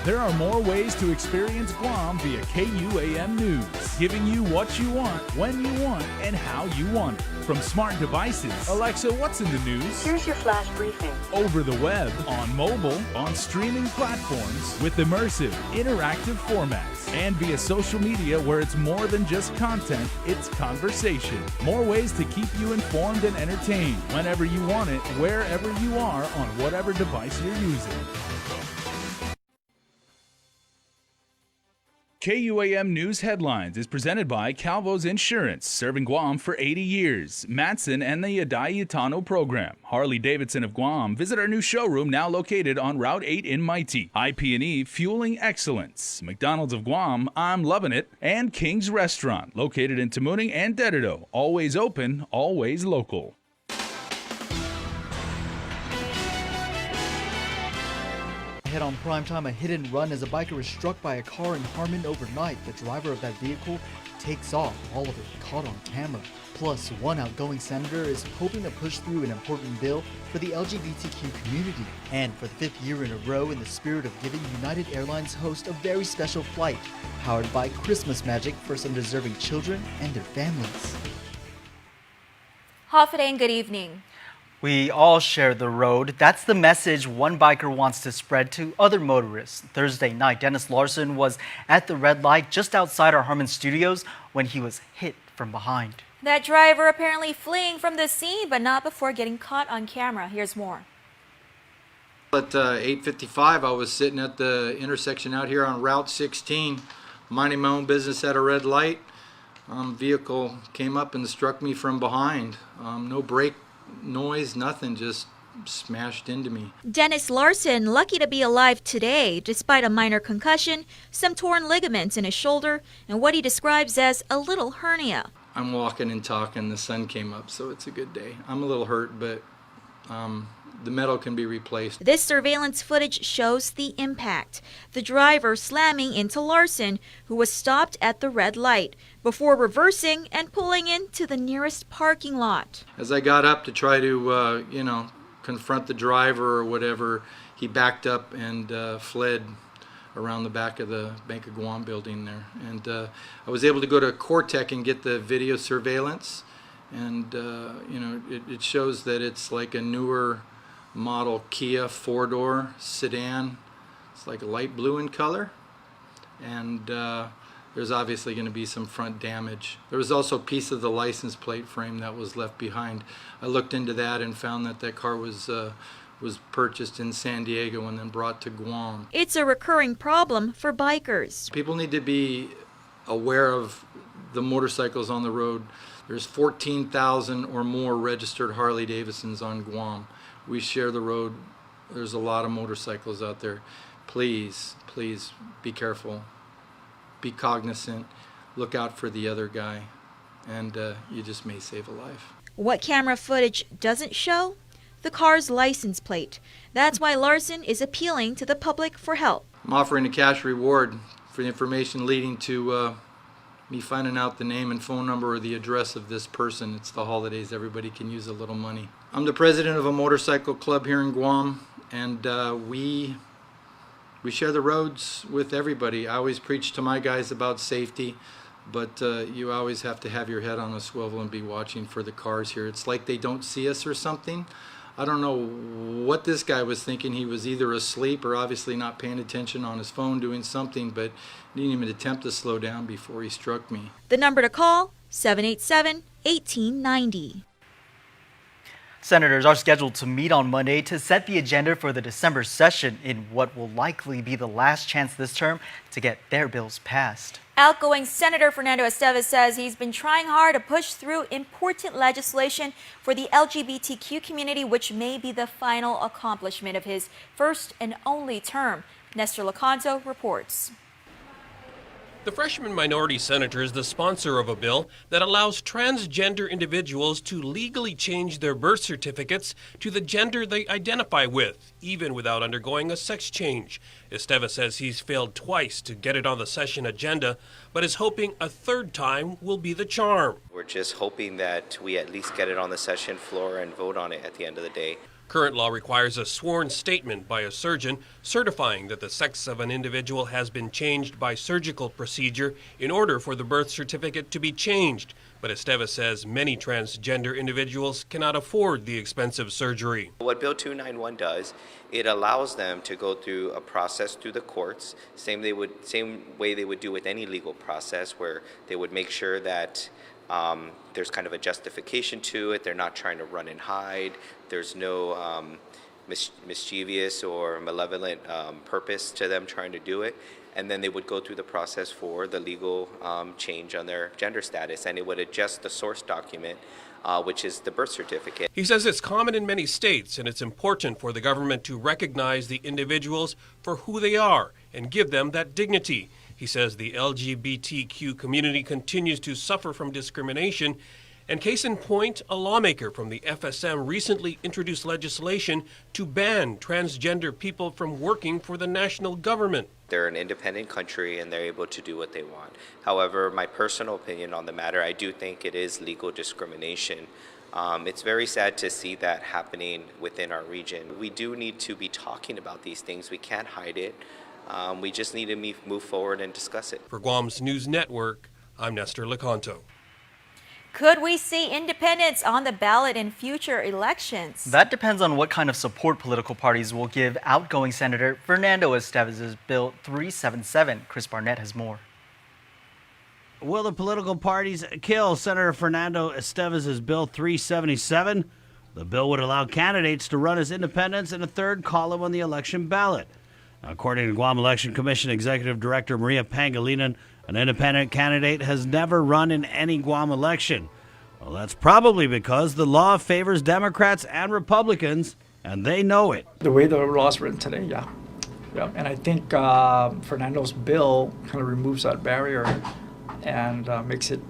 There are more ways to experience Guam via KUAM News, giving you what you want, when you want, and how you want it. From smart devices, Alexa, what's in the news? Here's your flash briefing. Over the web, on mobile, on streaming platforms, with immersive, interactive formats, and via social media where it's more than just content, it's conversation. More ways to keep you informed and entertained whenever you want it, wherever you are, on whatever device you're using. KUAM News Headlines is presented by Calvo's Insurance, serving Guam for 80 years. Matson and the Yadai program. Harley-Davidson of Guam. Visit our new showroom now located on Route 8 in Mighty. IP&E Fueling Excellence. McDonald's of Guam, I'm loving it. And King's Restaurant, located in Tamuning and Dededo. Always open, always local. Ahead on primetime, a hit and run as a biker was struck by a car in Harmon overnight. The driver of that vehicle takes off, all of it caught on camera. Plus, one outgoing senator is hoping to push through an important bill for the LGBTQ community. And for the 5th year in a row, in the spirit of giving, United Airlines host a very special flight powered by Christmas magic for some deserving children and their families. Hafide and good evening. We all share the road. That's the message one biker wants to spread to other motorists. Thursday night, Dennis Larson was at the red light just outside our Harmon studios when he was hit from behind. That driver apparently fleeing from the scene, but not before getting caught on camera. Here's more. At 8:55, I was sitting at the intersection out here on Route 16, minding my own business at a red light. Vehicle came up and struck me from behind. No brake noise, nothing, just smashed into me. Dennis Larson lucky to be alive today despite a minor concussion, some torn ligaments in his shoulder, and what he describes as a little hernia. I'm walking and talking, the sun came up, so it's a good day. I'm a little hurt, but the metal can be replaced. This surveillance footage shows the impact. The driver slamming into Larson, who was stopped at the red light, before reversing and pulling into the nearest parking lot. As I got up to try to, confront the driver or whatever, he backed up and fled around the back of the Bank of Guam building there. And I was able to go to Cortec and get the video surveillance. And, it shows that it's like a newer model Kia 4-door sedan. It's like a light blue in color. And there's obviously going to be some front damage. There was also a piece of the license plate frame that was left behind. I looked into that and found that that car was purchased in San Diego and then brought to Guam. It's a recurring problem for bikers. People need to be aware of the motorcycles on the road. There's 14,000 or more registered Harley-Davidsons on Guam. We share the road. There's a lot of motorcycles out there. Please, please be careful. Be cognizant. Look out for the other guy, and you just may save a life. What camera footage doesn't show? The car's license plate. That's why Larson is appealing to the public for help. I'm offering a cash reward for the information leading to me finding out the name and phone number or the address of this person. It's the holidays. Everybody can use a little money. I'm the president of a motorcycle club here in Guam, and we share the roads with everybody. I always preach to my guys about safety, but you always have to have your head on a swivel and be watching for the cars here. It's like they don't see us or something. I don't know what this guy was thinking. He was either asleep or obviously not paying attention on his phone doing something, but didn't even attempt to slow down before he struck me. The number to call, 787-1890. Senators are scheduled to meet on Monday to set the agenda for the December session in what will likely be the last chance this term to get their bills passed. Outgoing Senator Fernando Estevez says he's been trying hard to push through important legislation for the LGBTQ community, which may be the final accomplishment of his first and only term. Nestor Lacanto reports. The freshman minority senator is the sponsor of a bill that allows transgender individuals to legally change their birth certificates to the gender they identify with, even without undergoing a sex change. Esteva says he's failed twice to get it on the session agenda, but is hoping a third time will be the charm. We're just hoping that we at least get it on the session floor and vote on it at the end of the day. Current law requires a sworn statement by a surgeon certifying that the sex of an individual has been changed by surgical procedure in order for the birth certificate to be changed. But Esteva says many transgender individuals cannot afford the expensive surgery. What Bill 291 does, it allows them to go through a process through the courts, same way they would do with any legal process, where they would make sure that there's kind of a justification to it. They're not trying to run and hide. There's no mischievous or malevolent purpose to them trying to do it. And then they would go through the process for the legal change on their gender status, and it would adjust the source document, which is the birth certificate. He says it's common in many states, and it's important for the government to recognize the individuals for who they are and give them that dignity. He says the LGBTQ community continues to suffer from discrimination. And case in point, a lawmaker from the FSM recently introduced legislation to ban transgender people from working for the national government. They're an independent country and they're able to do what they want. However, my personal opinion on the matter, I do think it is legal discrimination. It's very sad to see that happening within our region. We do need to be talking about these things. We can't hide it. We just need to move forward and discuss it. For Guam's News Network, I'm Nestor Lecanto. Could we see independents on the ballot in future elections? That depends on what kind of support political parties will give outgoing Senator Fernando Estevez's Bill 377. Chris Barnett has more. Will the political parties kill Senator Fernando Estevez's Bill 377? The bill would allow candidates to run as independents in a third column on the election ballot. According to Guam Election Commission Executive Director Maria Pangilinan, an independent candidate has never run in any Guam election. Well, that's probably because the law favors Democrats and Republicans, and they know it. The way the law is written today, yeah. And I think Fernando's bill kind of removes that barrier and makes it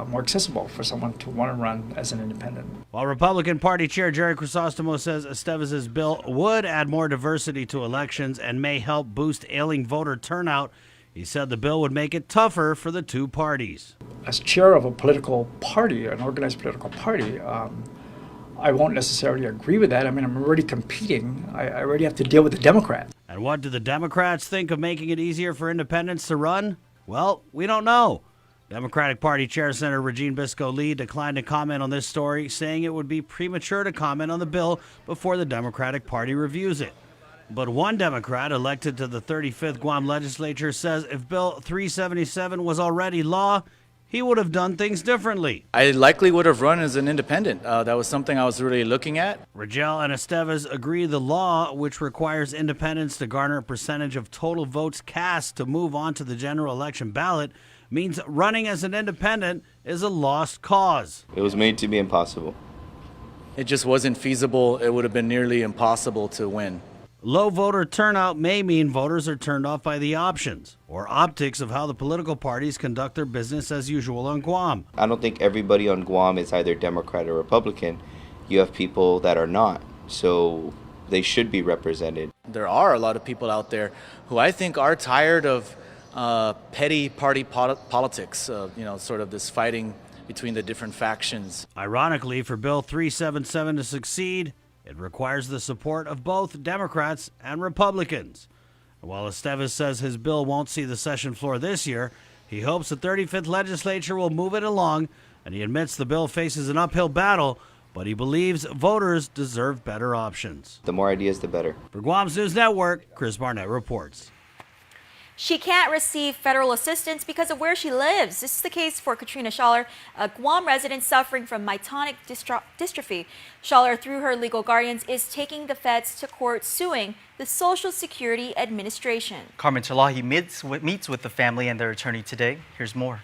more accessible for someone to want to run as an independent. While Republican Party Chair Jerry Crisostomo says Estevez's bill would add more diversity to elections and may help boost ailing voter turnout, he said the bill would make it tougher for the two parties. As chair of a political party, an organized political party, I won't necessarily agree with that. I mean, I'm already competing. I already have to deal with the Democrats. And what do the Democrats think of making it easier for independents to run? Well, we don't know. Democratic Party Chair Senator Regine Bisco-Lee declined to comment on this story, saying it would be premature to comment on the bill before the Democratic Party reviews it. But one Democrat elected to the 35th Guam legislature says if Bill 377 was already law, he would have done things differently. I likely would have run as an independent. That was something I was really looking at. Rigel and Estevez agree the law, which requires independents to garner a percentage of total votes cast to move on to the general election ballot, means running as an independent is a lost cause. It was made to be impossible. It just wasn't feasible. It would have been nearly impossible to win. Low voter turnout may mean voters are turned off by the options or optics of how the political parties conduct their business as usual on Guam. I don't think everybody on Guam is either Democrat or Republican. You have people that are not, so they should be represented. There are a lot of people out there who I think are tired of petty party politics, sort of this fighting between the different factions. Ironically, for Bill 377 to succeed, it requires the support of both Democrats and Republicans. While Estevez says his bill won't see the session floor this year, he hopes the 35th legislature will move it along, and he admits the bill faces an uphill battle, but he believes voters deserve better options. The more ideas, the better. For Guam's News Network, Chris Barnett reports. She can't receive federal assistance because of where she lives. This is the case for Katrina Schaller, a Guam resident suffering from myotonic dystrophy. Schaller, through her legal guardians, is taking the feds to court suing the Social Security Administration. Carmen Talahi meets with the family and their attorney today. Here's more.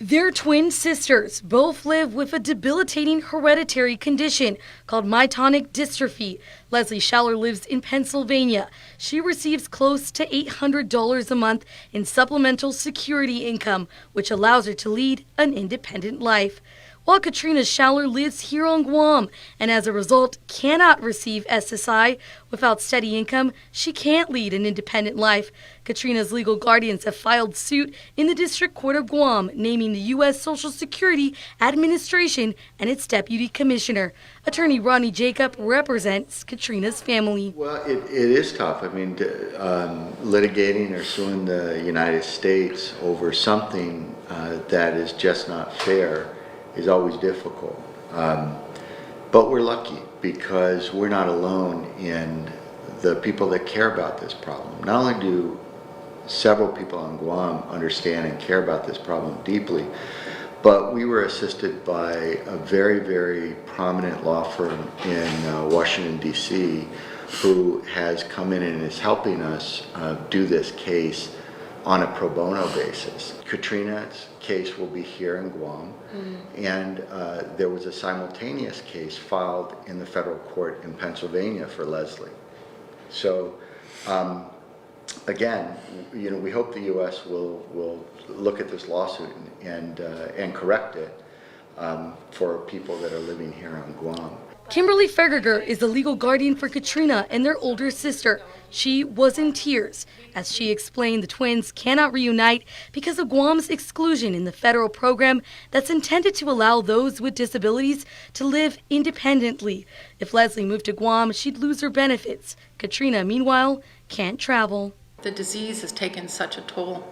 They're twin sisters. Both live with a debilitating hereditary condition called myotonic dystrophy. Leslie Schaller lives in Pennsylvania. She receives close to $800 a month in supplemental security income, which allows her to lead an independent life. While Katrina Schaller lives here on Guam and as a result cannot receive SSI, without steady income, she can't lead an independent life. Katrina's legal guardians have filed suit in the District Court of Guam, naming the U.S. Social Security Administration and its deputy commissioner. Attorney Ronnie Jacob represents Katrina's family. Well, it is tough. I mean, litigating or suing the United States over something that is just not fair is always difficult. But we're lucky because we're not alone in the people that care about this problem. Not only do several people on Guam understand and care about this problem deeply, but we were assisted by a very, very prominent law firm in Washington, D.C., who has come in and is helping us do this case on a pro bono basis. Katrina's case will be here in Guam, and there was a simultaneous case filed in the federal court in Pennsylvania for Leslie. So again, you know, we hope the U.S. will look at this lawsuit and correct it for people that are living here on Guam. Kimberly Fergerger is the legal guardian for Katrina and their older sister. She was in tears as she explained the twins cannot reunite because of Guam's exclusion in the federal program that's intended to allow those with disabilities to live independently. If Leslie moved to Guam, she'd lose her benefits. Katrina, meanwhile, can't travel. The disease has taken such a toll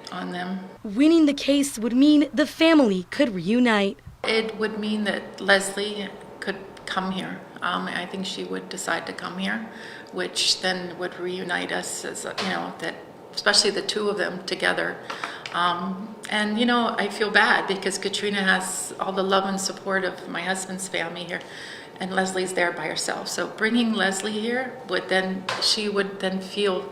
on them. Winning the case would mean the family could reunite. It would mean that Leslie could come here. I think she would decide to come here, which then would reunite us, as you know, that especially the two of them together. And you know, I feel bad because Katrina has all the love and support of my husband's family here, and Leslie's there by herself. So bringing Leslie here she would then feel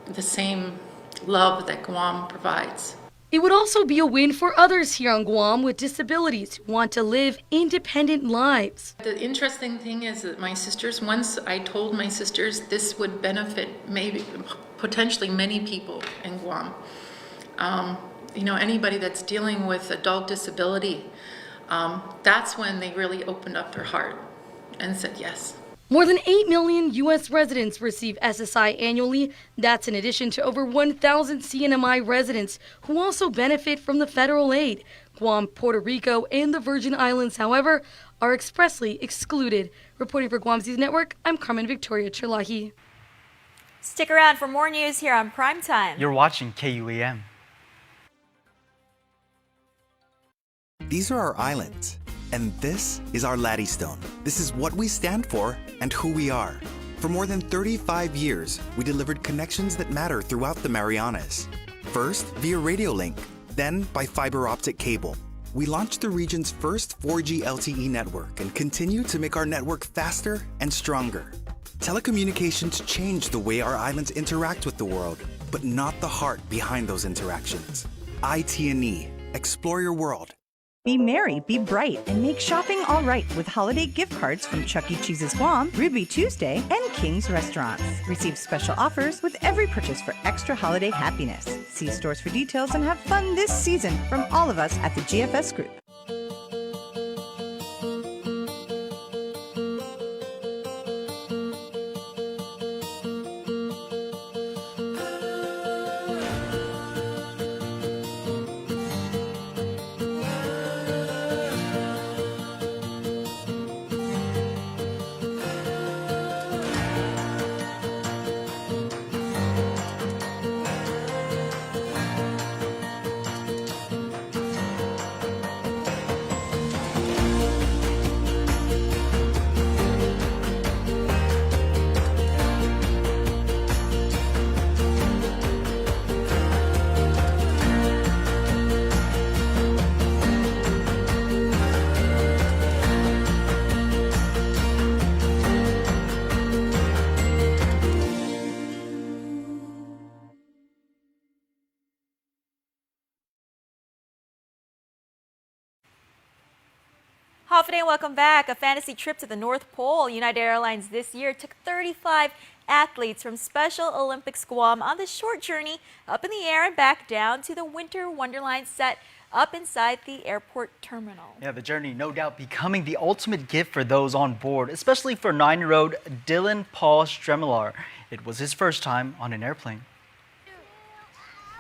the same love that Guam provides. It would also be a win for others here on Guam with disabilities who want to live independent lives. The interesting thing is that my sisters, once I told my sisters this would benefit potentially many people in Guam. You know, anybody that's dealing with adult disability, that's when they really opened up their heart and said yes. More than 8 million U.S. residents receive SSI annually. That's in addition to over 1,000 CNMI residents who also benefit from the federal aid. Guam, Puerto Rico, and the Virgin Islands, however, are expressly excluded. Reporting for Guam's News Network, I'm Carmen Victoria Chirlahi. Stick around for more news here on Primetime. You're watching KUAM. These are our islands. And this is our Laddystone. This is what we stand for and who we are. For more than 35 years, we delivered connections that matter throughout the Marianas. First, via radio link, then by fiber optic cable. We launched the region's first 4G LTE network and continue to make our network faster and stronger. Telecommunications changed the way our islands interact with the world, but not the heart behind those interactions. IT&E. Explore your world. Be merry, be bright, and make shopping all right with holiday gift cards from Chuck E. Cheese's Guam, Ruby Tuesday, and King's Restaurants. Receive special offers with every purchase for extra holiday happiness. See stores for details and have fun this season from all of us at the GFS Group. Hafide, and welcome back. A fantasy trip to the North Pole. United Airlines this year took 35 athletes from Special Olympics Guam on this short journey up in the air and back down to the Winter Wonderland set up inside the airport terminal. Yeah, the journey no doubt becoming the ultimate gift for those on board, especially for 9-year-old Dylan Paul Stremelar. It was his first time on an airplane.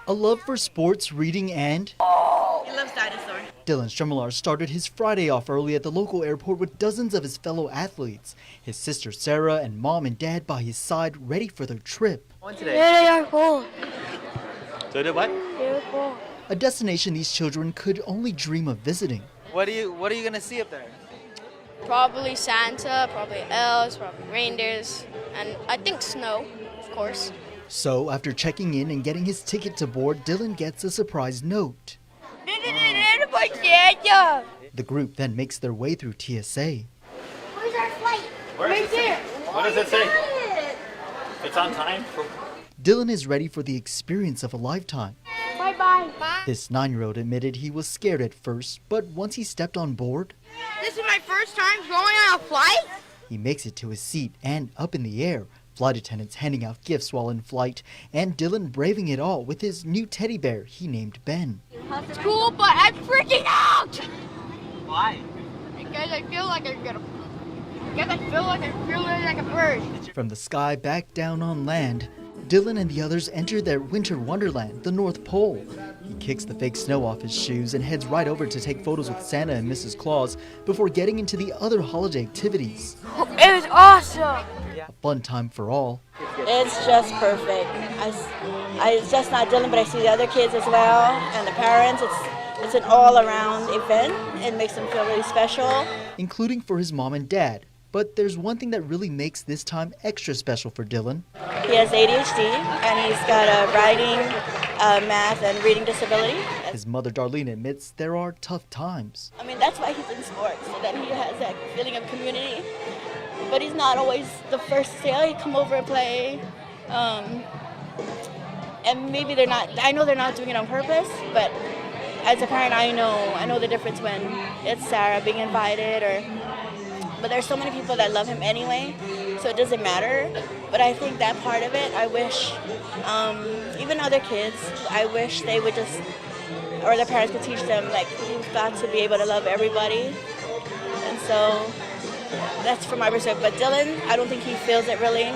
A love for sports, reading, and... He loves dinosaurs. Dylan Stremelar started his Friday off early at the local airport with dozens of his fellow athletes. His sister Sarah and mom and dad by his side, ready for their trip. They are cool. So did what? They're cool. A destination these children could only dream of visiting. What are you gonna see up there? Probably Santa, probably elves, probably reindeers, and I think snow, of course. So, after checking in and getting his ticket to board, Dylan gets a surprise note. The group then makes their way through TSA. Where's our flight? Right there. What does it say? It's on time. Dylan is ready for the experience of a lifetime. Bye-bye. Bye. This 9-year-old admitted he was scared at first, but once he stepped on board, This is my first time going on a flight? he makes it to his seat and up in the air. Flight attendants handing out gifts while in flight, and Dylan braving it all with his new teddy bear he named Ben. It's cool, but I'm freaking out! Why? Because I feel like I'm gonna... Because I feel like I'm feeling like a bird. From the sky back down on land, Dylan and the others enter their winter wonderland, the North Pole. He kicks the fake snow off his shoes and heads right over to take photos with Santa and Mrs. Claus before getting into the other holiday activities. It was awesome! A fun time for all. It's just perfect. It's just not Dylan, but I see the other kids as well and the parents. It's an all-around event. It makes them feel really special. Including for his mom and dad. But there's one thing that really makes this time extra special for Dylan. He has ADHD, and he's got a writing, math, and reading disability. His mother Darlene admits there are tough times. I mean, that's why he's in sports, so that he has that feeling of community. But he's not always the first to say, oh, you come over and play. And maybe they're not, I know they're not doing it on purpose, but as a parent, I know the difference when it's Sarah being invited but there's so many people that love him anyway, so it doesn't matter. But I think that part of it, I wish, even other kids, I wish they would just, or their parents could teach them, like, you've got to be able to love everybody. And so that's from my perspective. But Dylan, I don't think he feels it really.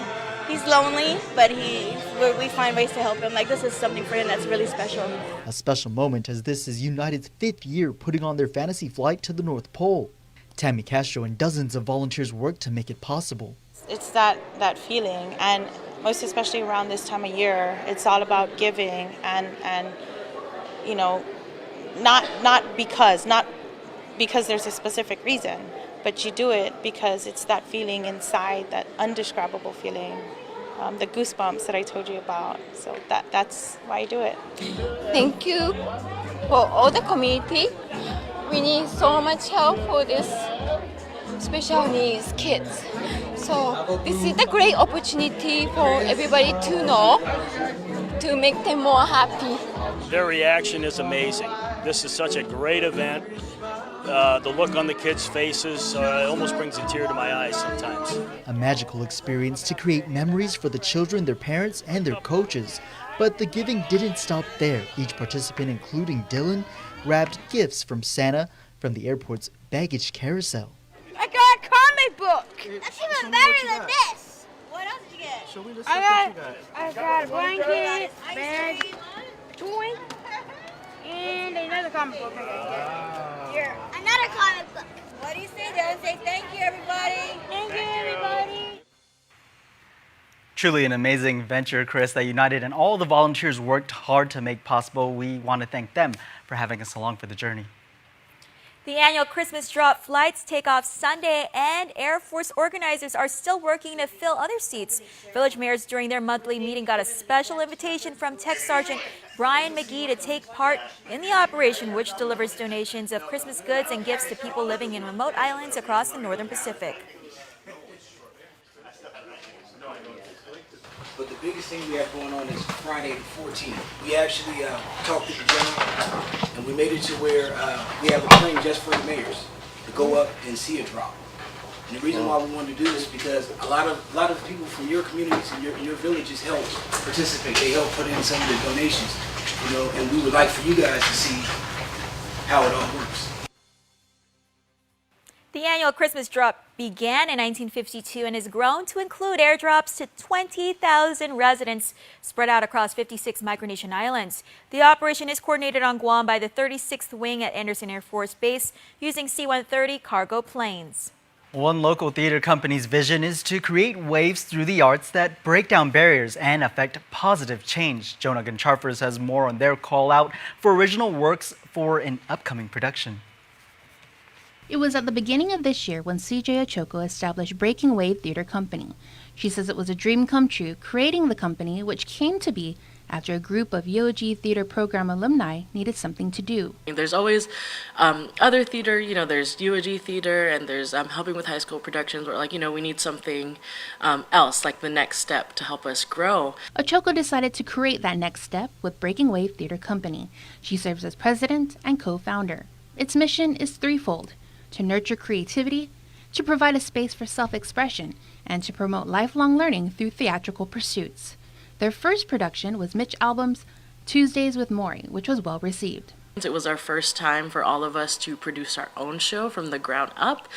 He's lonely, but we find ways to help him. Like, this is something for him that's really special. A special moment as this is United's 5th year putting on their fantasy flight to the North Pole. Tammy Castro and dozens of volunteers work to make it possible. It's that feeling, and most especially around this time of year, it's all about giving and you know, not because there's a specific reason, but you do it because it's that feeling inside, that undescribable feeling, the goosebumps that I told you about. So that's why I do it. Thank you for all the community. We need so much help for this special needs kids. So this is a great opportunity for everybody to know, to make them more happy. Their reaction is amazing. This is such a great event. The look on the kids' faces it almost brings a tear to my eyes sometimes. A magical experience to create memories for the children, their parents, and their coaches. But the giving didn't stop there. Each participant, including Dylan, grabbed gifts from Santa from the airport's baggage carousel. I got a comic book! That's even better than this! What else did you get? I got a blanket, bag, a toy, and another comic book. Here, another comic book. What do you say, Dylan? Say thank you, everybody. Thank you, everybody. Truly an amazing venture, Chris, that United and all the volunteers worked hard to make possible. We want to thank them for having us along for the journey. The annual Christmas drop flights take off Sunday, and Air Force organizers are still working to fill other seats. Village mayors during their monthly meeting got a special invitation from Tech Sergeant Brian McGee to take part in the operation, which delivers donations of Christmas goods and gifts to people living in remote islands across the Northern Pacific. But the biggest thing we have going on is Friday the 14th. We actually talked to the general, and we made it to where we have a plane just for the mayors. to go up and see a drop. And the reason why we wanted to do this is because a lot of people from your communities and your villages help participate. They help put in some of the donations, you know, and we would like for you guys to see how it all works. The annual Christmas drop began in 1952 and has grown to include airdrops to 20,000 residents spread out across 56 Micronesian islands. The operation is coordinated on Guam by the 36th Wing at Andersen Air Force Base using C-130 cargo planes. One local theater company's vision is to create waves through the arts that break down barriers and affect positive change. Jonah Goncharfers has more on their call out for original works for an upcoming production. It was at the beginning of this year when CJ Ochoko established Breaking Wave Theater Company. She says it was a dream come true creating the company, which came to be after a group of UOG theater program alumni needed something to do. There's always other theater, you know, there's UOG theater and there's helping with high school productions where, like, you know, we need something else, like the next step to help us grow. Ochoko decided to create that next step with Breaking Wave Theater Company. She serves as president and co-founder. Its mission is threefold: to nurture creativity, to provide a space for self-expression, and to promote lifelong learning through theatrical pursuits. Their first production was Mitch Albom's Tuesdays with Maury, which was well received. It was our first time for all of us to produce our own show from the ground up.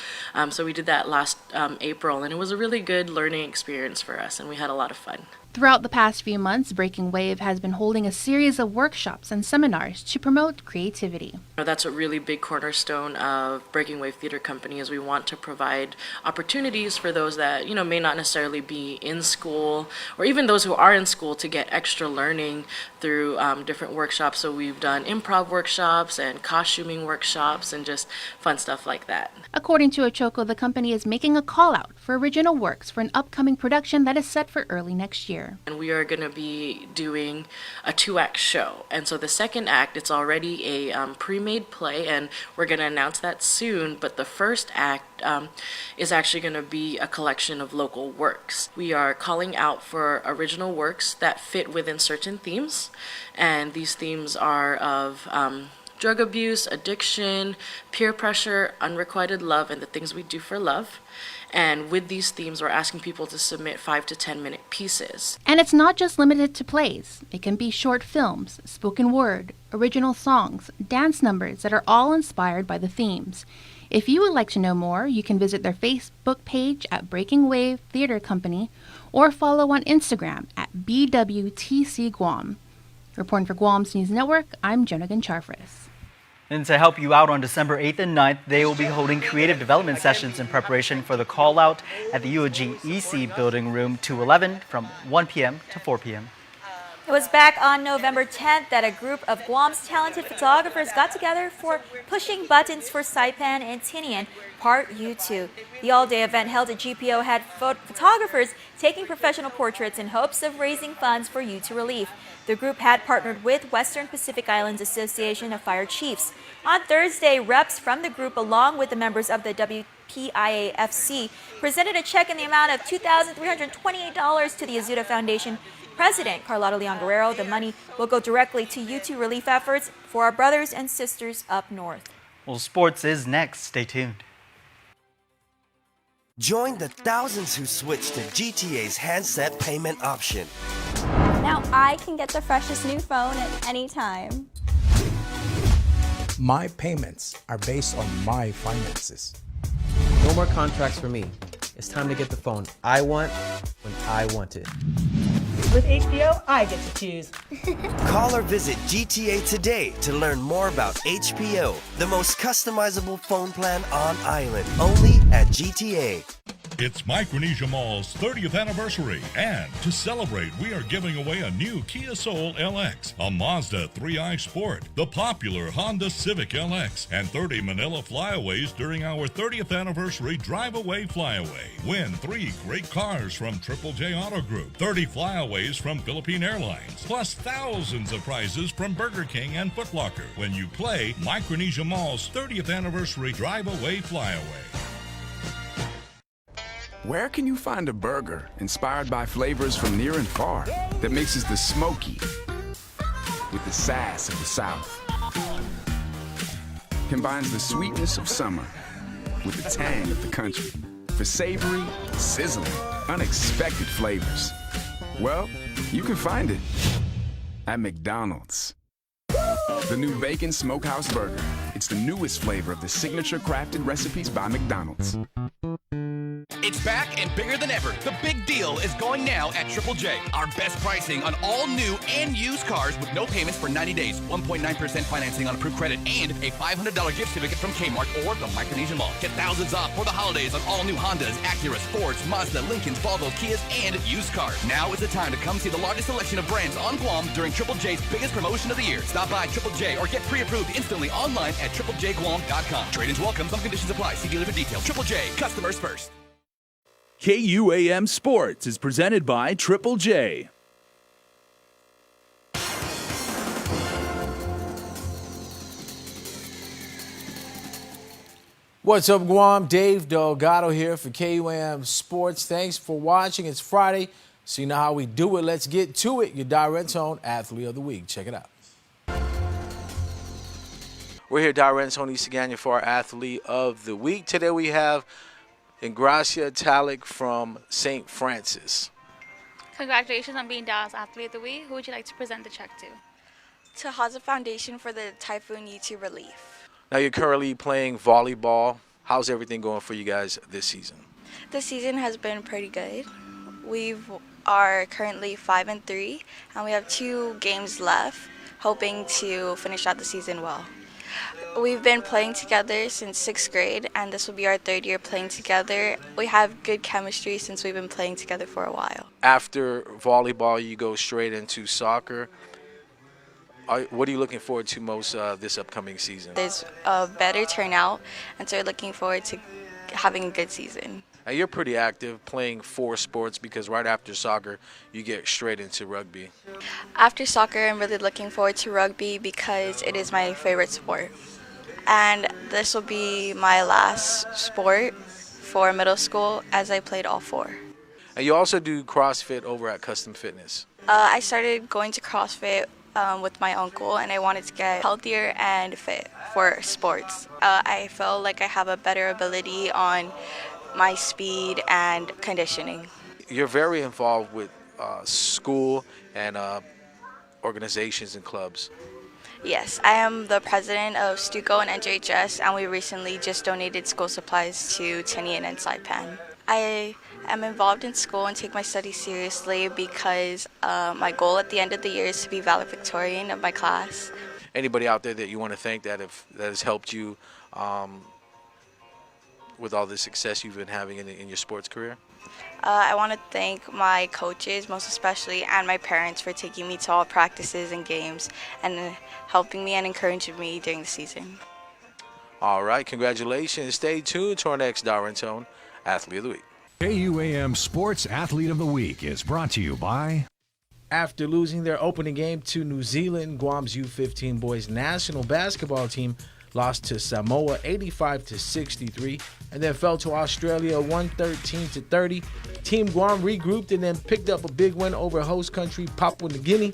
So we did that last April, and it was a really good learning experience for us, and we had a lot of fun. Throughout the past few months, Breaking Wave has been holding a series of workshops and seminars to promote creativity. That's a really big cornerstone of Breaking Wave Theater Company, is we want to provide opportunities for those that, you know, may not necessarily be in school, or even those who are in school, to get extra learning through different workshops. So we've done improv workshops and costuming workshops and just fun stuff like that. According to Ochoko, the company is making a call out for original works for an upcoming production that is set for early next year. And we are going to be doing a 2-act show. And so the second act, it's already a pre-made play, and we're going to announce that soon. But the first act is actually going to be a collection of local works. We are calling out for original works that fit within certain themes. And these themes are of drug abuse, addiction, peer pressure, unrequited love, and the things we do for love. And with these themes, we're asking people to submit 5 to 10 minute pieces. And it's not just limited to plays. It can be short films, spoken word, original songs, dance numbers that are all inspired by the themes. If you would like to know more, you can visit their Facebook page at Breaking Wave Theater Company or follow on Instagram at BWTC Guam. Reporting for Guam's News Network, I'm Jonah Goncharfers. And to help you out on December 8th and 9th, they will be holding creative development sessions in preparation for the call out at the UOG EC Building Room 211 from 1 p.m. to 4 p.m. It was back on November 10th that a group of Guam's talented photographers got together for Pushing Buttons for Saipan and Tinian, Part U2. The all-day event held at GPO had photographers taking professional portraits in hopes of raising funds for U2 relief. The group had partnered with Western Pacific Islands Association of Fire Chiefs. On Thursday, reps from the group, along with the members of the WPIAFC, presented a check in the amount of $2,328 to the Azuda Foundation. President Carlotta Leon Guerrero, the money will go directly to U2 relief efforts for our brothers and sisters up north. Well, sports is next. Stay tuned. Join the thousands who switched to GTA's handset payment option. Now I can get the freshest new phone at any time. My payments are based on my finances. No more contracts for me. It's time to get the phone I want when I want it. With HBO, I get to choose. Call or visit GTA today to learn more about HBO, the most customizable phone plan on island, only at GTA. It's Micronesia Mall's 30th anniversary, and to celebrate, we are giving away a new Kia Soul LX, a Mazda 3i Sport, the popular Honda Civic LX, and 30 Manila Flyaways during our 30th anniversary Drive-Away Flyaway. Win 3 great cars from Triple J Auto Group, 30 Flyaways from Philippine Airlines, plus thousands of prizes from Burger King and Foot Locker when you play Micronesia Mall's 30th anniversary Drive-Away Flyaway. Where can you find a burger inspired by flavors from near and far that mixes the smoky with the sass of the South, combines the sweetness of summer with the tang of the country. For savory, sizzling, unexpected flavors. Well, you can find it at McDonald's. The new Bacon Smokehouse Burger. It's the newest flavor of the signature crafted recipes by McDonald's. It's back and bigger than ever. The big deal is going now at Triple J. Our best pricing on all new and used cars with no payments for 90 days, 1.9% financing on approved credit, and a $500 gift certificate from Kmart or the Micronesian Mall. Get thousands off for the holidays on all new Hondas, Acuras, Fords, Mazda, Lincolns, Volvos, Kias, and used cars. Now is the time to come see the largest selection of brands on Guam during Triple J's biggest promotion of the year. Stop by Triple J or get pre-approved instantly online at triplejguam.com. Trade-ins welcome. Some conditions apply. See dealer for details. Triple J, customers first. KUAM Sports is presented by Triple J. What's up, Guam? Dave Delgado here for KUAM Sports. Thanks for watching. It's Friday, so you know how we do it. Let's get to it. Your Direct Zone Athlete of the Week. Check it out. We're here, Direct Zone Isaganya, for our Athlete of the Week. Today we have Ingracia Talik from St. Francis. Congratulations on being Dallas Athlete of the Week. Who would you like to present the check to? To Haza Foundation for the Typhoon YouTube relief. Now you're currently playing volleyball. How's everything going for you guys this season? The season has been pretty good. We are currently 5-3, and we have 2 games left, hoping to finish out the season well. We've been playing together since 6th grade, and this will be our 3rd year playing together. We have good chemistry since we've been playing together for a while. After volleyball, you go straight into soccer. What are you looking forward to most this upcoming season? There's a better turnout, and so we're looking forward to having a good season. Now you're pretty active, playing 4 sports, because right after soccer, you get straight into rugby. After soccer, I'm really looking forward to rugby because it is my favorite sport. And this will be my last sport for middle school, as I played all 4. And you also do CrossFit over at Custom Fitness. I started going to CrossFit with my uncle, and I wanted to get healthier and fit for sports. I feel like I have a better ability on my speed and conditioning. You're very involved with school and organizations and clubs. Yes, I am the president of Stuco and NJHS, and we recently just donated school supplies to Tinian and Saipan. I am involved in school and take my studies seriously because my goal at the end of the year is to be valedictorian of my class. Anybody out there that you want to thank that has helped you with all the success you've been having in your sports career? I want to thank my coaches, most especially, and my parents for taking me to all practices and games and helping me and encouraging me during the season. All right, congratulations. Stay tuned to our next Direct Zone Athlete of the Week. KUAM Sports Athlete of the Week is brought to you by... After losing their opening game to New Zealand, Guam's U15 boys national basketball team lost to Samoa 85-63, and then fell to Australia 113-30. Team Guam regrouped and then picked up a big win over host country Papua New Guinea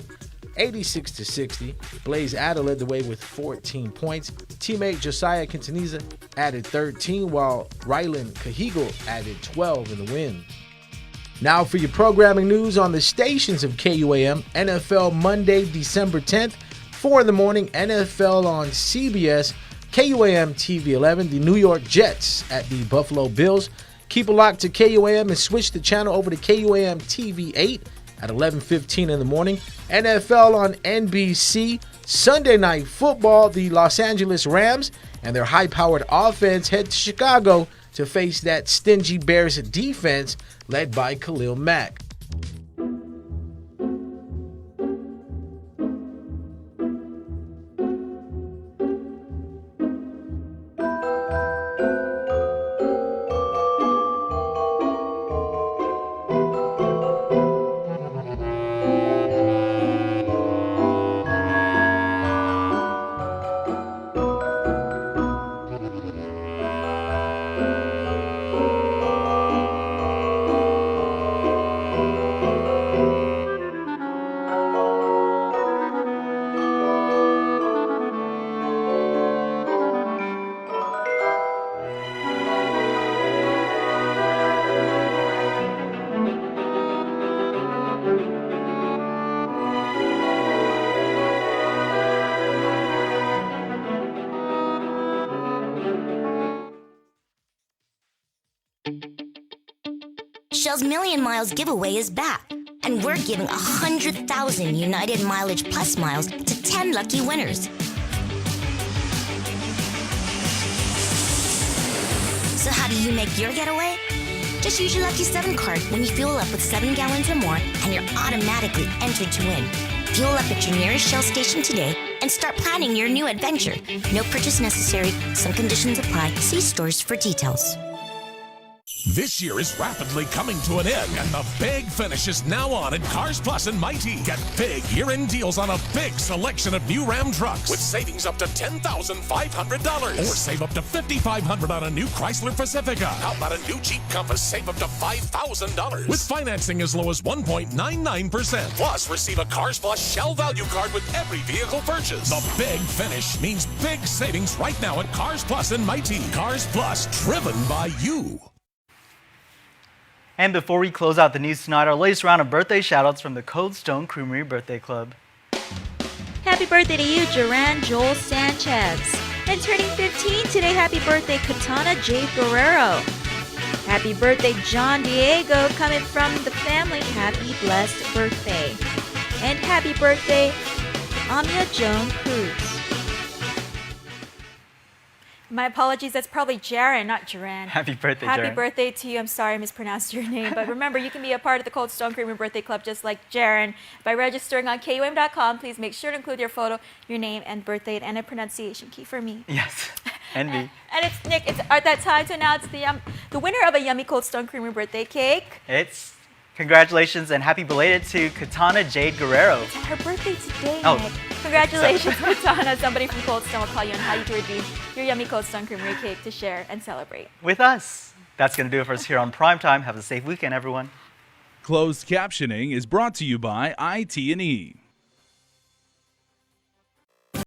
86-60. Blaze Adder led the way with 14 points. Teammate Josiah Quintanilla added 13, while Rylan Cahigal added 12 in the win. Now for your programming news on the stations of KUAM. NFL Monday, December 10th, 4 in the morning, NFL on CBS. KUAM TV 11, the New York Jets at the Buffalo Bills. Keep it locked to KUAM and switch the channel over to KUAM TV 8 at 11:15 in the morning. NFL on NBC. Sunday Night Football, the Los Angeles Rams and their high-powered offense head to Chicago to face that stingy Bears defense led by Khalil Mack. Shell's Million Miles giveaway is back, and we're giving 100,000 United Mileage Plus miles to 10 lucky winners. So how do you make your getaway? Just use your Lucky 7 card when you fuel up with 7 gallons or more, and you're automatically entered to win. Fuel up at your nearest Shell station today and start planning your new adventure. No purchase necessary. Some conditions apply. See stores for details. This year is rapidly coming to an end, and the big finish is now on at Cars Plus and Mighty. Get big year-end deals on a big selection of new Ram trucks with savings up to $10,500. Or save up to $5,500 on a new Chrysler Pacifica. How about a new Jeep Compass? Save up to $5,000. With financing as low as 1.99%. Plus, receive a Cars Plus Shell Value Card with every vehicle purchase. The big finish means big savings right now at Cars Plus and Mighty. Cars Plus, driven by you. And before we close out the news tonight, our latest round of birthday shoutouts from the Cold Stone Creamery Birthday Club. Happy birthday to you, Duran Joel Sanchez. And turning 15 today, happy birthday, Katana Jade Guerrero. Happy birthday, John Diego, coming from the family. Happy blessed birthday. And happy birthday, Amia Joan Cruz. My apologies, that's probably Jaren, not Duran. Happy birthday, Happy Jaren. birthday to you. I'm sorry I mispronounced your name. But remember, you can be a part of the Cold Stone Creamery Birthday Club just like Jaren by registering on KUAM.com. Please make sure to include your photo, your name, and birthday, and a pronunciation key for me. Yes, and me. And it's Nick. It's at that time to announce the winner of a yummy Cold Stone Creamery birthday cake. It's congratulations and happy belated to Katana Jade Guerrero. It's her birthday today, Oh. Nick. Congratulations, Katana. Somebody from Cold Stone will call you on how you can redeem your yummy Cold Stone Creamery cake to share and celebrate. With us. That's going to do it for us here on Primetime. Have a safe weekend, everyone. Closed captioning is brought to you by IT&E.